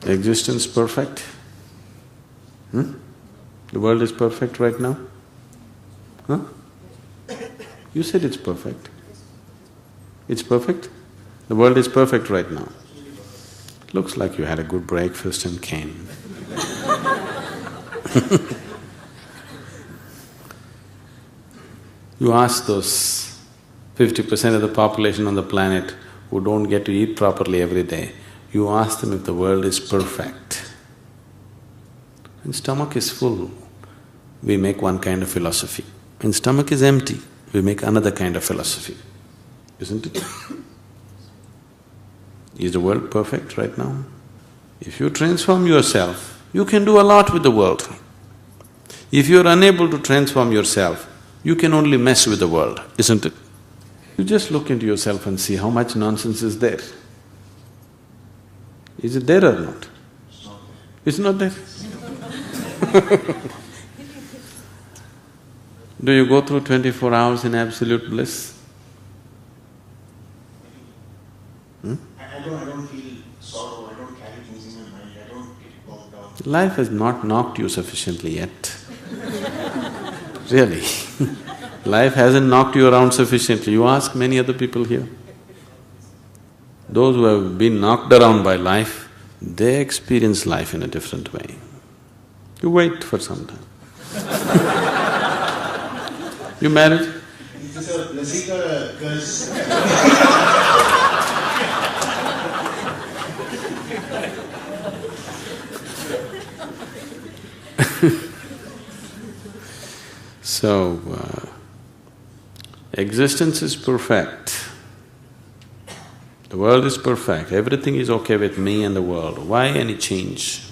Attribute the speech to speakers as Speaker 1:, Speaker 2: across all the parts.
Speaker 1: Existence perfect? The world is perfect right now? Huh? You said it's perfect. It's perfect? The world is perfect right now. Looks like you had a good breakfast and came. You ask those 50% of the population on the planet who don't get to eat properly every day, you ask them if the world is perfect. When stomach is full, we make one kind of philosophy. When stomach is empty, we make another kind of philosophy, isn't it? Is the world perfect right now? If you transform yourself, you can do a lot with the world. If you are unable to transform yourself, you can only mess with the world, isn't it? You just look into yourself and see how much nonsense is there. Is it there or not? It's not there. Do you go through 24 hours in absolute bliss?
Speaker 2: I don't feel sorrow, I don't carry things in my mind, I don't get bogged down.
Speaker 1: Life has not knocked you sufficiently yet. Really. Life hasn't knocked you around sufficiently. You ask many other people here. Those who have been knocked around by life, they experience life in a different way. You wait for some time. You married?
Speaker 2: Is this a blessing or a curse?
Speaker 1: So, existence is perfect. The world is perfect, everything is okay with me and the world. Why any change?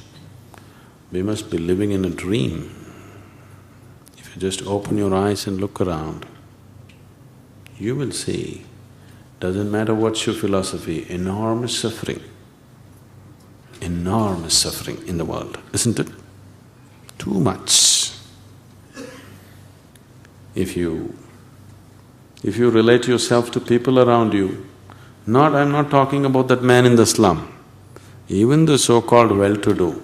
Speaker 1: We must be living in a dream. If you just open your eyes and look around, you will see, doesn't matter what's your philosophy, enormous suffering in the world, isn't it? Too much. If you relate yourself to people around you, I'm not talking about that man in the slum, even the so-called well-to-do,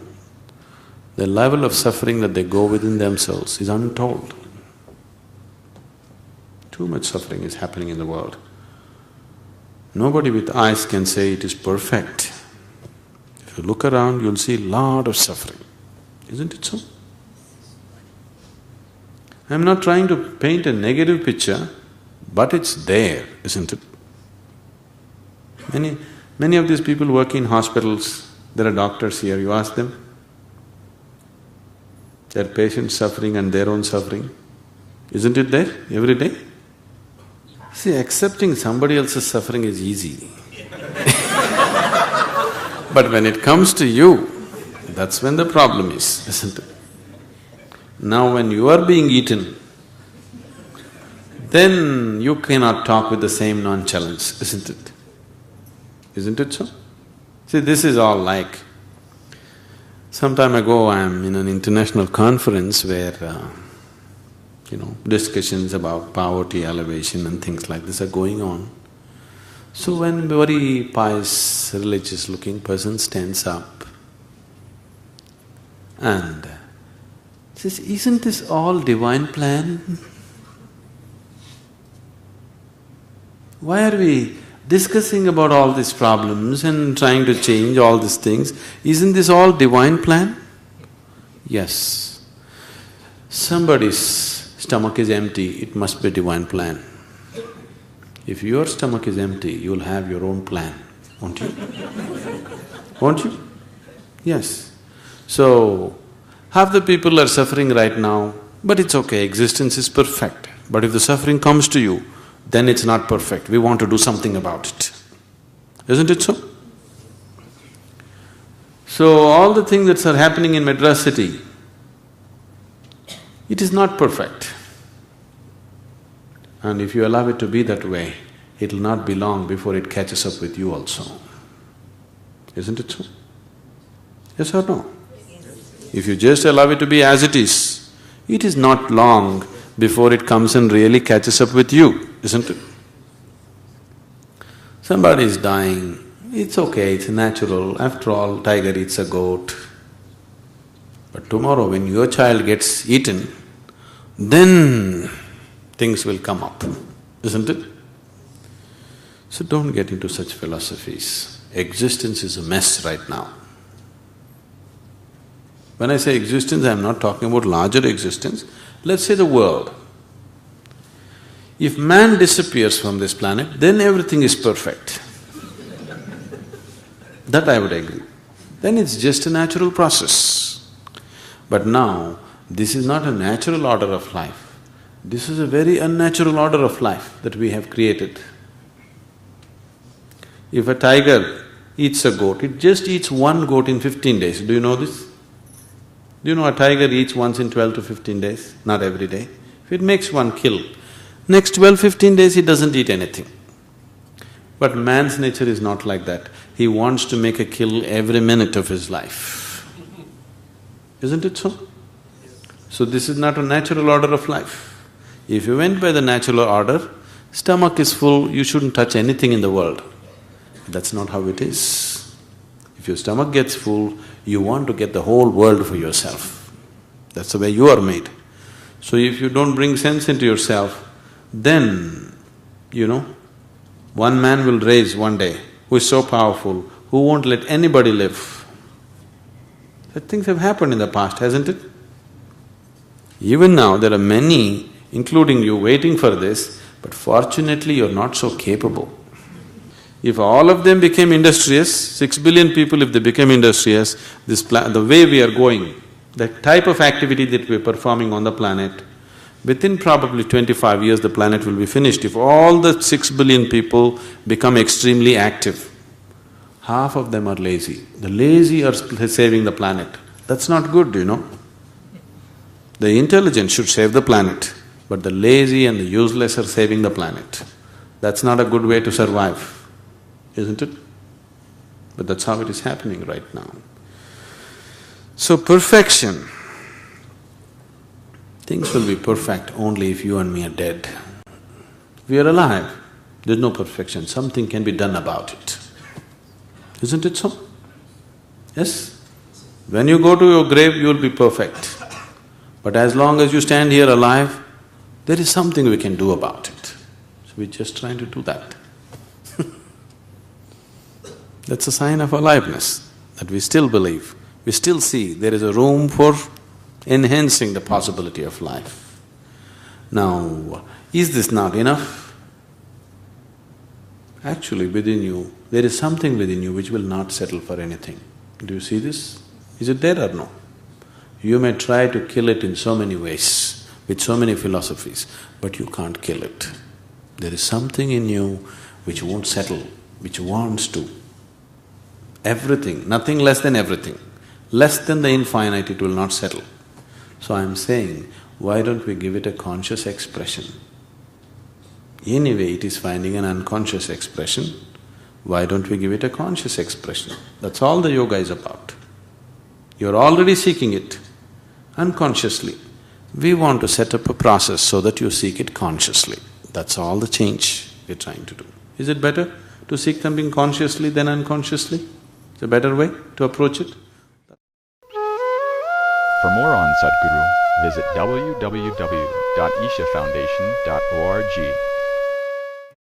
Speaker 1: the level of suffering that they go within themselves is untold. Too much suffering is happening in the world. Nobody with eyes can say it is perfect. If you look around, you'll see a lot of suffering, isn't it so? I'm not trying to paint a negative picture, but it's there, isn't it? Many of these people work in hospitals, there are doctors here, you ask them, their patients suffering and their own suffering, isn't it there every day? See, accepting somebody else's suffering is easy. But when it comes to you, that's when the problem is, isn't it? Now when you are being eaten, then you cannot talk with the same nonchalance, isn't it? Isn't it so? See, this is all like… Some time ago, I'm in an international conference where, discussions about poverty elevation and things like this are going on. So when very pious, religious-looking person stands up and says, "Isn't this all divine plan? Why are we discussing about all these problems and trying to change all these things? Isn't this all divine plan?" Yes. Somebody's stomach is empty, it must be divine plan. If your stomach is empty, you'll have your own plan, won't you? Won't you? Yes. So, half the people are suffering right now, but it's okay, existence is perfect. But if the suffering comes to you, then it's not perfect, we want to do something about it. Isn't it so? So, all the things that are happening in Madras city, it is not perfect. And if you allow it to be that way, it'll not be long before it catches up with you also. Isn't it so? Yes or no? If you just allow it to be as it is not long before it comes and really catches up with you, isn't it? Somebody is dying, It's okay, it's natural. After all, tiger eats a goat. But tomorrow when your child gets eaten, then things will come up, isn't it? So don't get into such philosophies. Existence is a mess right now. When I say existence, I'm not talking about larger existence. Let's say the world. If man disappears from this planet, then everything is perfect. That I would agree. Then it's just a natural process. But now, this is not a natural order of life. This is a very unnatural order of life that we have created. If a tiger eats a goat, it just eats one goat in 15 days. Do you know this? Do you know a tiger eats once in 12 to 15 days? Not every day. If it makes one kill, next 12-15 days he doesn't eat anything. But man's nature is not like that. He wants to make a kill every minute of his life. Isn't it so? So this is not a natural order of life. If you went by the natural order, stomach is full, you shouldn't touch anything in the world. That's not how it is. If your stomach gets full, you want to get the whole world for yourself. That's the way you are made. So if you don't bring sense into yourself, then, one man will rise one day who is so powerful, who won't let anybody live. Such things have happened in the past, hasn't it? Even now, there are many, including you, waiting for this, but fortunately you're not so capable. If all of them became industrious, 6 billion people if they became industrious, the way we are going, the type of activity that we're performing on the planet, within probably 25 years the planet will be finished. If all the 6 billion people become extremely active, half of them are lazy. The lazy are saving the planet. That's not good, The intelligent should save the planet, but the lazy and the useless are saving the planet. That's not a good way to survive, isn't it? But that's how it is happening right now. So perfection, things will be perfect only if you and me are dead. If we are alive, there's no perfection, something can be done about it. Isn't it so? Yes? When you go to your grave, you will be perfect. But as long as you stand here alive, there is something we can do about it. So we're just trying to do that. That's a sign of aliveness, that we still believe, we still see there is a room for enhancing the possibility of life. Now, is this not enough? Actually, within you, there is something within you which will not settle for anything. Do you see this? Is it there or no? You may try to kill it in so many ways, with so many philosophies, but you can't kill it. There is something in you which won't settle, which wants to. Everything, nothing less than everything. Less than the infinite, it will not settle. So I'm saying, why don't we give it a conscious expression? Anyway, it is finding an unconscious expression. Why don't we give it a conscious expression? That's all the yoga is about. You're already seeking it unconsciously. We want to set up a process so that you seek it consciously. That's all the change we're trying to do. Is it better to seek something consciously than unconsciously? It's a better way to approach it.
Speaker 3: For more on Sadhguru, visit www.ishafoundation.org.